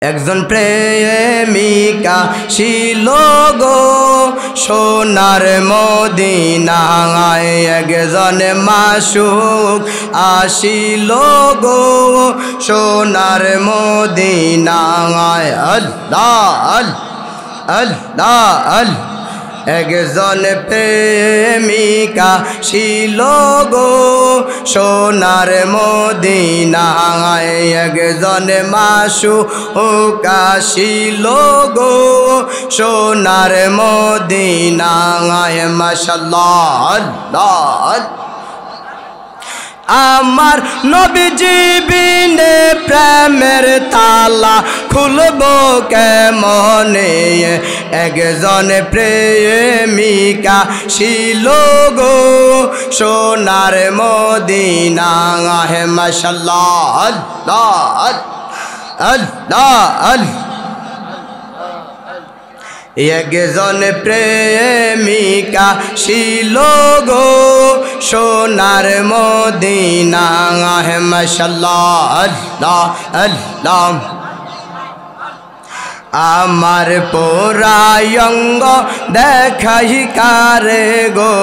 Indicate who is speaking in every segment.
Speaker 1: একজন প্রেমিকা ছিল গো সোনার মদিনায়, একজন মাসুক আসিল গো সোনার মদিনায়। আল্লাহ আল্লাহ আল্লাহ আল্লাহ। একজন প্রেমিকা ছিল গো সোনার মদিনায়, একজন মাসুক আসিল গো সোনার মদিনায়। মাশাআল্লাহ আল্লাহ। আমার নবীজি বিনে প্রেমের তালা খুলব কেমনে, একজন প্রেমিকা ছিল গো সোনার মদিনায়। মাশাআল্লাহ আল্লাহ আল্লাহ আল্লাহ। একজন প্রেমিকা ছিল গো সোনার মদিনায়। মাশাআল্লাহ আল্লাহ আল্লাহ। আমার পোরায়ঙ্গ দেখাই কারে গো,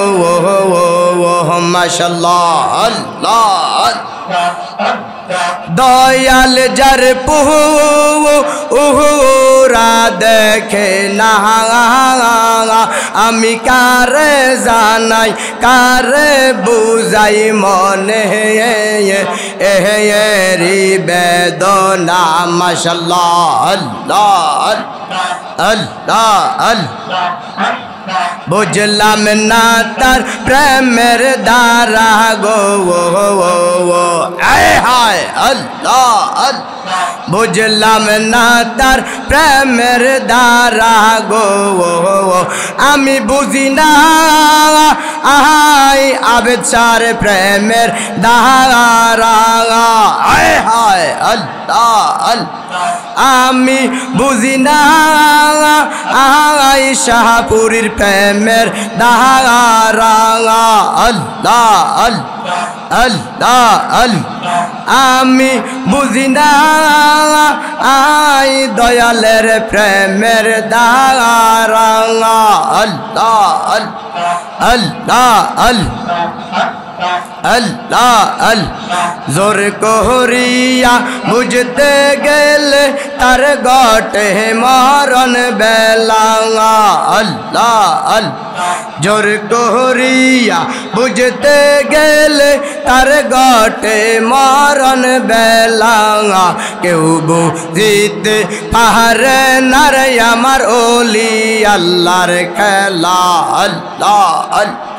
Speaker 1: মাশাআল্লাহ আল্লাহ। দয়াল যার পুরা দেখে না, আমি কারে জানাই কারে বুঝাই মনে এরি বেদনা। মাশাআল্লাহ আল্লাহ আল্লাহ আল্লাহ। বুঝলাম না তার প্রেমের দ্বারা গো, আয় হায় আল্লাহ আল্লাহ। বুঝলাম না তার প্রেমের দ্বারা গো, আমি বুঝি না আহাই আবেচার প্রেমের দ্বারা। আয় হায় আল্লাহ আল্লাহ। আমি বুঝি না আই শাহপুরীর প্রেমের দ্বারা। আল্লাহ আল্লাহ আল্লাহ আল্লাহ। আমি বুঝি না আই দয়ালের প্রেমের দ্বারা। আল্লাহ আল্লাহ আল্লাহ আল্লাহ আল্লাহ। জোর করিয়া বুঝতে গেলে তার গটে মরণ বেলা। আল্লাহ আল্লাহ। জোর করিয়া বুঝতে গেলে তার গটে মরণ বেলা। কেউ বুঝিতে পারে না রে আমার ওলি আল্লাহর খেলা। আল্লাহ আল্লাহ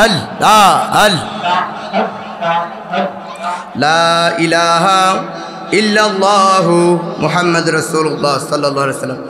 Speaker 1: আল্লাহ আল্লাহ। লা ইলাহা ইল্লাল্লাহু মুহাম্মাদুর রাসূলুল্লাহ সাল্লাল্লাহু আলাইহি ওয়াসাল্লাম।